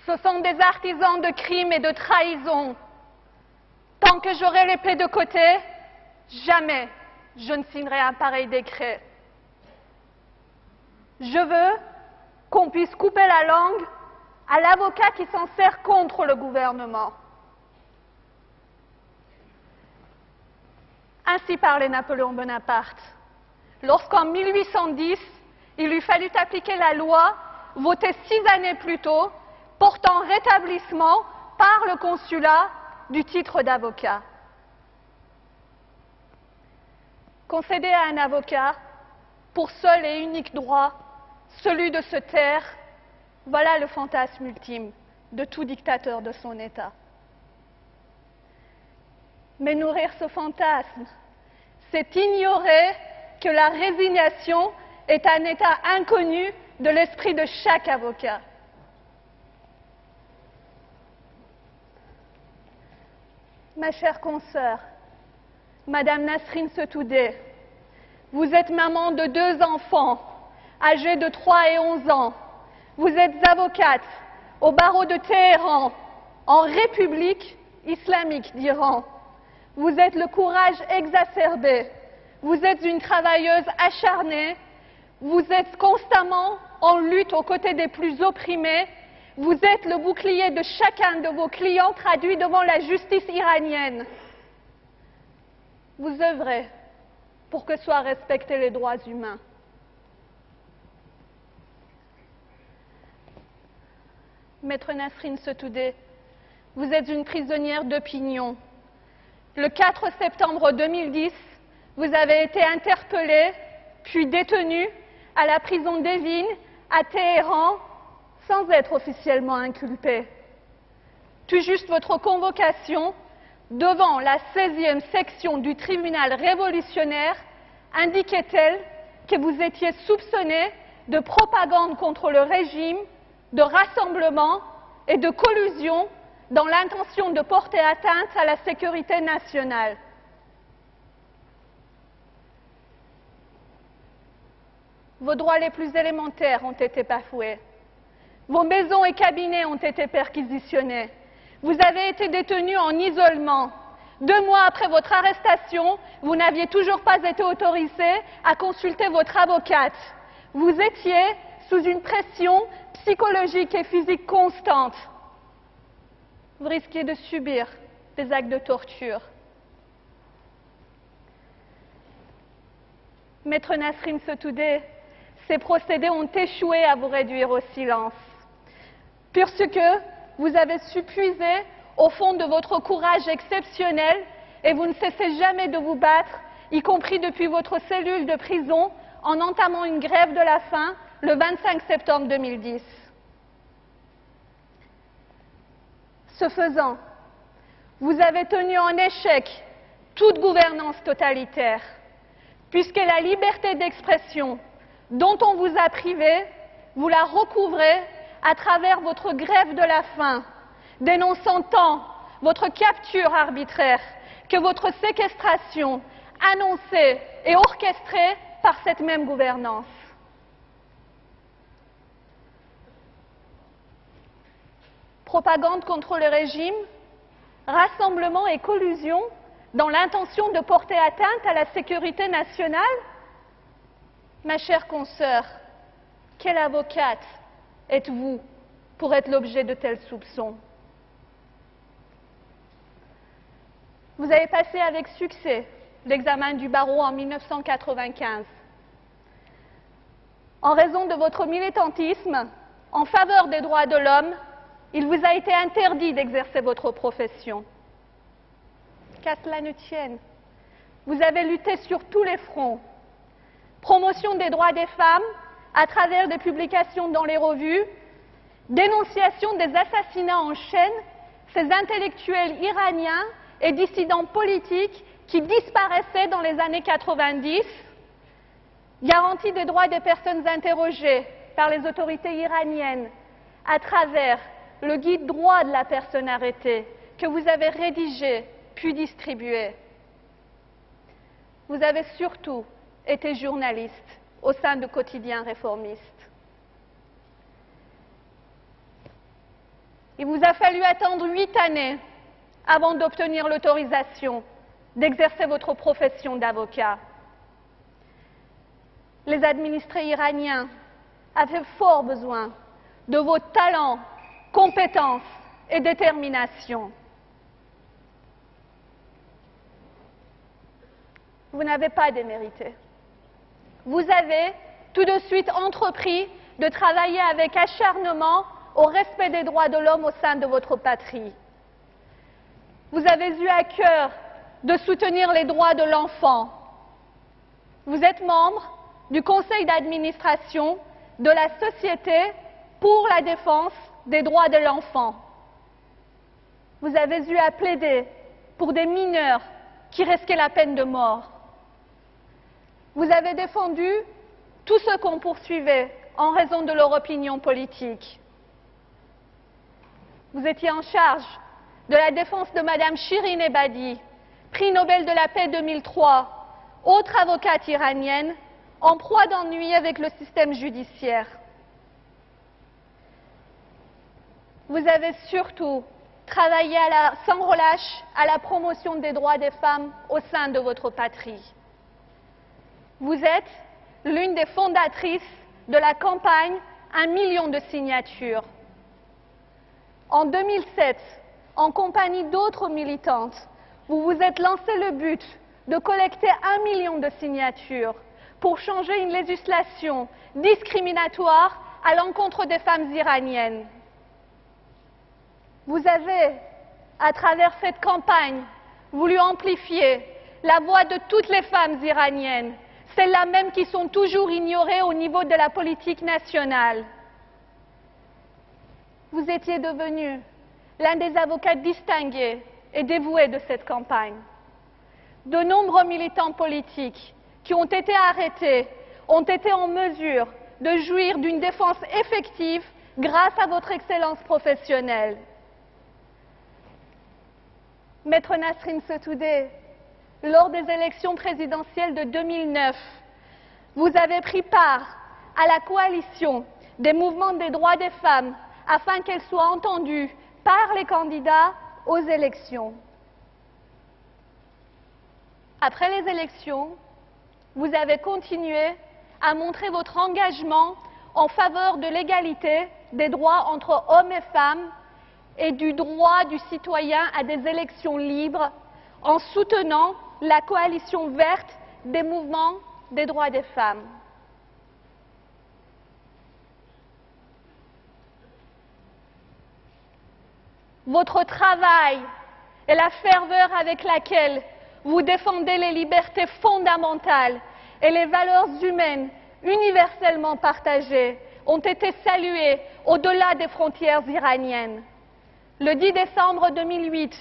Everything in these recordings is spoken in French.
Ce sont des artisans de crimes et de trahison. Tant que j'aurai l'épée de côté, jamais je ne signerai un pareil décret. Je veux qu'on puisse couper la langue à l'avocat qui s'en sert contre le gouvernement. Ainsi parlait Napoléon Bonaparte. Lorsqu'en 1810, il lui fallut appliquer la loi votée 6 années plus tôt, portant rétablissement par le consulat du titre d'avocat. Concéder à un avocat, pour seul et unique droit, celui de se taire, voilà le fantasme ultime de tout dictateur de son État. Mais nourrir ce fantasme, c'est ignorer que la résignation est un état inconnu de l'esprit de chaque avocat. Ma chère consoeur, Madame Nasrin Sotoudeh, vous êtes maman de 2 enfants, âgés de 3 et 11 ans. Vous êtes avocate au barreau de Téhéran, en République islamique d'Iran. Vous êtes le courage exacerbé. Vous êtes une travailleuse acharnée. Vous êtes constamment en lutte aux côtés des plus opprimés. Vous êtes le bouclier de chacun de vos clients traduits devant la justice iranienne. Vous œuvrez pour que soient respectés les droits humains. Maître Nasrin Sotoudeh, vous êtes une prisonnière d'opinion. Le 4 septembre 2010, vous avez été interpellée, puis détenue à la prison d'Evin, à Téhéran, sans être officiellement inculpée. Tout juste votre convocation devant la 16e section du tribunal révolutionnaire indiquait-elle que vous étiez soupçonné de propagande contre le régime, de rassemblement et de collusion dans l'intention de porter atteinte à la sécurité nationale. Vos droits les plus élémentaires ont été bafoués. Vos maisons et cabinets ont été perquisitionnés. Vous avez été détenu en isolement. 2 mois après votre arrestation, vous n'aviez toujours pas été autorisé à consulter votre avocate. Vous étiez sous une pression psychologique et physique constante. Vous risquiez de subir des actes de torture. Maître Nasrin Sotoudeh, ces procédés ont échoué à vous réduire au silence. Puisque vous avez su puiser au fond de votre courage exceptionnel et vous ne cessez jamais de vous battre, y compris depuis votre cellule de prison, en entamant une grève de la faim le 25 septembre 2010. Ce faisant, vous avez tenu en échec toute gouvernance totalitaire, puisque la liberté d'expression dont on vous a privé, vous la recouvrez à travers votre grève de la faim, dénonçant tant votre capture arbitraire que votre séquestration annoncée et orchestrée par cette même gouvernance. Propagande contre le régime, rassemblement et collusion dans l'intention de porter atteinte à la sécurité nationale? Ma chère consoeur, quelle avocate êtes-vous pour être l'objet de tels soupçons? Vous avez passé avec succès l'examen du barreau en 1995. En raison de votre militantisme en faveur des droits de l'homme, il vous a été interdit d'exercer votre profession. Qu'à cela ne tienne, vous avez lutté sur tous les fronts. Promotion des droits des femmes à travers des publications dans les revues, dénonciation des assassinats en chaîne, ces intellectuels iraniens et dissidents politiques qui disparaissaient dans les années 90, garantie des droits des personnes interrogées par les autorités iraniennes à travers le guide droit de la personne arrêtée que vous avez rédigé puis distribué. Vous avez surtout été journaliste au sein de quotidiens réformistes. Il vous a fallu attendre 8 années avant d'obtenir l'autorisation d'exercer votre profession d'avocat. Les administrés iraniens avaient fort besoin de vos talents, compétences et détermination. Vous n'avez pas démérité. Vous avez tout de suite entrepris de travailler avec acharnement au respect des droits de l'homme au sein de votre patrie. Vous avez eu à cœur de soutenir les droits de l'enfant. Vous êtes membre du conseil d'administration de la Société pour la défense des droits de l'enfant. Vous avez eu à plaider pour des mineurs qui risquaient la peine de mort. Vous avez défendu tous ceux qu'on poursuivait en raison de leur opinion politique. Vous étiez en charge de la défense de Mme Shirin Ebadi, prix Nobel de la paix 2003, autre avocate iranienne, en proie d'ennui avec le système judiciaire. Vous avez surtout travaillé sans relâche à la promotion des droits des femmes au sein de votre patrie. Vous êtes l'une des fondatrices de la campagne 1 million de signatures. En 2007, en compagnie d'autres militantes, vous vous êtes lancé le but de collecter 1 million de signatures pour changer une législation discriminatoire à l'encontre des femmes iraniennes. Vous avez, à travers cette campagne, voulu amplifier la voix de toutes les femmes iraniennes, celles-là même qui sont toujours ignorées au niveau de la politique nationale. Vous étiez devenu l'un des avocats distingués et dévoués de cette campagne. De nombreux militants politiques qui ont été arrêtés ont été en mesure de jouir d'une défense effective grâce à votre excellence professionnelle. Maître Nasrin Sotoudeh, lors des élections présidentielles de 2009, vous avez pris part à la coalition des mouvements des droits des femmes afin qu'elles soient entendues par les candidats aux élections. Après les élections, vous avez continué à montrer votre engagement en faveur de l'égalité des droits entre hommes et femmes et du droit du citoyen à des élections libres en soutenant la coalition verte des mouvements des droits des femmes. Votre travail et la ferveur avec laquelle vous défendez les libertés fondamentales et les valeurs humaines universellement partagées ont été salués au-delà des frontières iraniennes. Le 10 décembre 2008,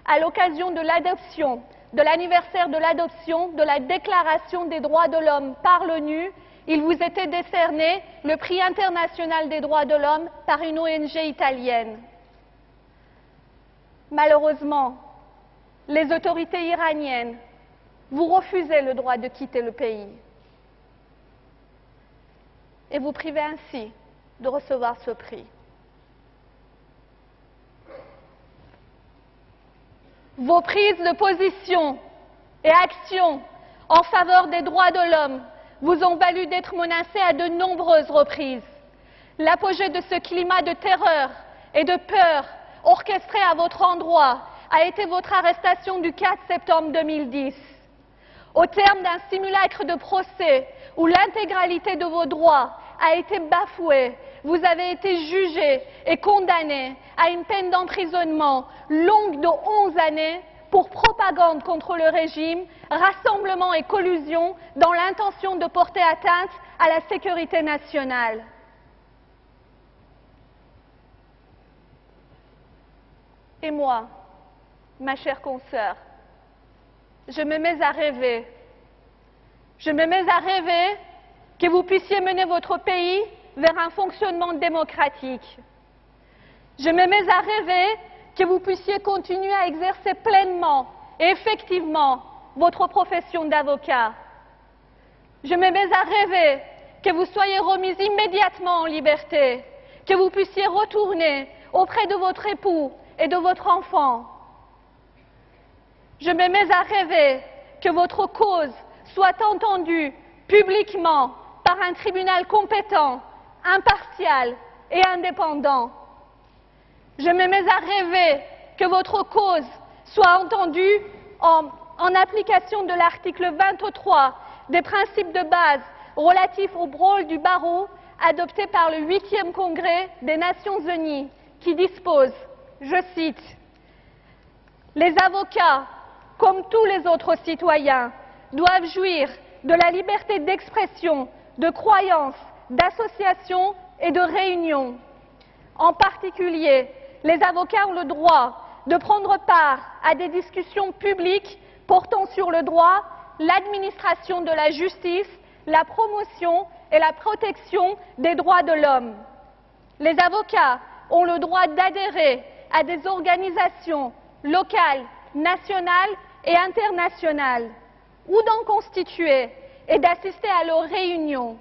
à l'occasion de l'adoption, de l'anniversaire de l'adoption de la Déclaration des droits de l'homme par l'ONU, il vous était décerné le prix international des droits de l'homme par une ONG italienne. Malheureusement, les autorités iraniennes vous refusaient le droit de quitter le pays et vous privez ainsi de recevoir ce prix. Vos prises de position et actions en faveur des droits de l'homme vous ont valu d'être menacés à de nombreuses reprises. L'apogée de ce climat de terreur et de peur orchestré à votre endroit a été votre arrestation du 4 septembre 2010. Au terme d'un simulacre de procès où l'intégralité de vos droits a été bafouée, vous avez été jugé et condamné à une peine d'emprisonnement longue de 11 années pour propagande contre le régime, rassemblement et collusion dans l'intention de porter atteinte à la sécurité nationale. Et moi, ma chère consoeur, je me mets à rêver. Je me mets à rêver que vous puissiez mener votre pays vers un fonctionnement démocratique. Je me mets à rêver que vous puissiez continuer à exercer pleinement et effectivement votre profession d'avocat. Je me mets à rêver que vous soyez remis immédiatement en liberté, que vous puissiez retourner auprès de votre époux et de votre enfant. Je me mets à rêver que votre cause soit entendue publiquement par un tribunal compétent, impartial et indépendant. Je me mets à rêver que votre cause soit entendue en application de l'article 23 des principes de base relatifs au rôle du barreau adopté par le 8e Congrès des Nations Unies qui dispose, je cite, « Les avocats, comme tous les autres citoyens, doivent jouir de la liberté d'expression, de croyance, d'association et de réunion. En particulier, les avocats ont le droit de prendre part à des discussions publiques portant sur le droit, l'administration de la justice, la promotion et la protection des droits de l'homme. Les avocats ont le droit d'adhérer à des organisations locales, nationales et internationales, ou d'en constituer et d'assister à leurs réunions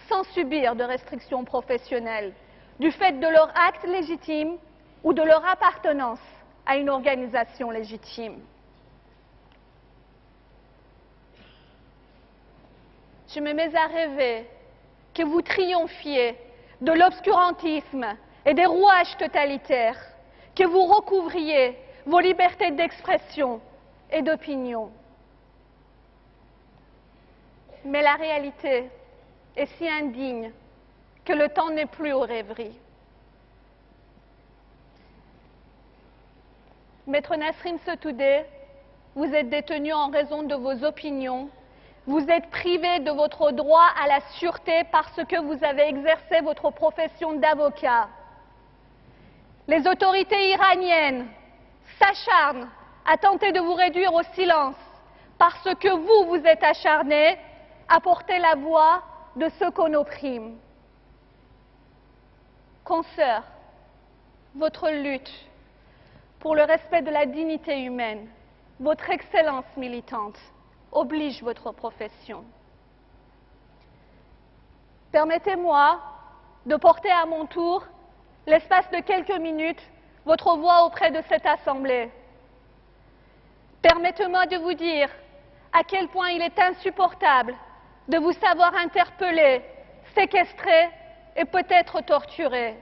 sans subir de restrictions professionnelles du fait de leur acte légitime ou de leur appartenance à une organisation légitime. Je me mets à rêver que vous triomphiez de l'obscurantisme et des rouages totalitaires, que vous recouvriez vos libertés d'expression et d'opinion. Mais la réalité est si indigne que le temps n'est plus aux rêveries. Maître Nasrin Sotoudeh, vous êtes détenu en raison de vos opinions. Vous êtes privé de votre droit à la sûreté parce que vous avez exercé votre profession d'avocat. Les autorités iraniennes s'acharnent à tenter de vous réduire au silence parce que vous vous êtes acharné à porter la voix de ceux qu'on opprime. Consoeurs, votre lutte pour le respect de la dignité humaine, votre excellence militante, oblige votre profession. Permettez-moi de porter à mon tour, l'espace de quelques minutes, votre voix auprès de cette Assemblée. Permettez-moi de vous dire à quel point il est insupportable de vous savoir interpellé, séquestré et peut-être torturé.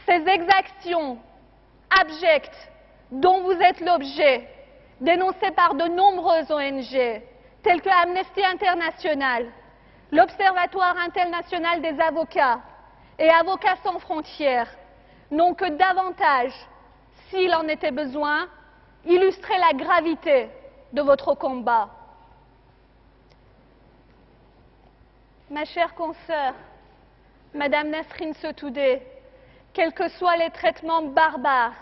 Ces exactions abjectes dont vous êtes l'objet, dénoncées par de nombreuses ONG, telles que Amnesty International, l'Observatoire international des avocats et Avocats sans frontières, n'ont que davantage, s'il en était besoin, illustré la gravité de votre combat. Ma chère consoeur, Madame Nasrin Sotoudeh, quels que soient les traitements barbares,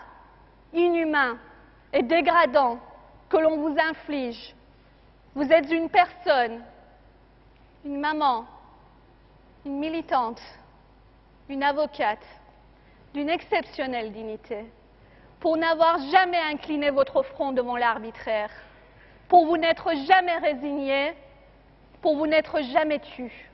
inhumains et dégradants que l'on vous inflige, vous êtes une personne, une maman, une militante, une avocate d'une exceptionnelle dignité, pour n'avoir jamais incliné votre front devant l'arbitraire, pour vous n'être jamais résigné, pour vous n'être jamais tue.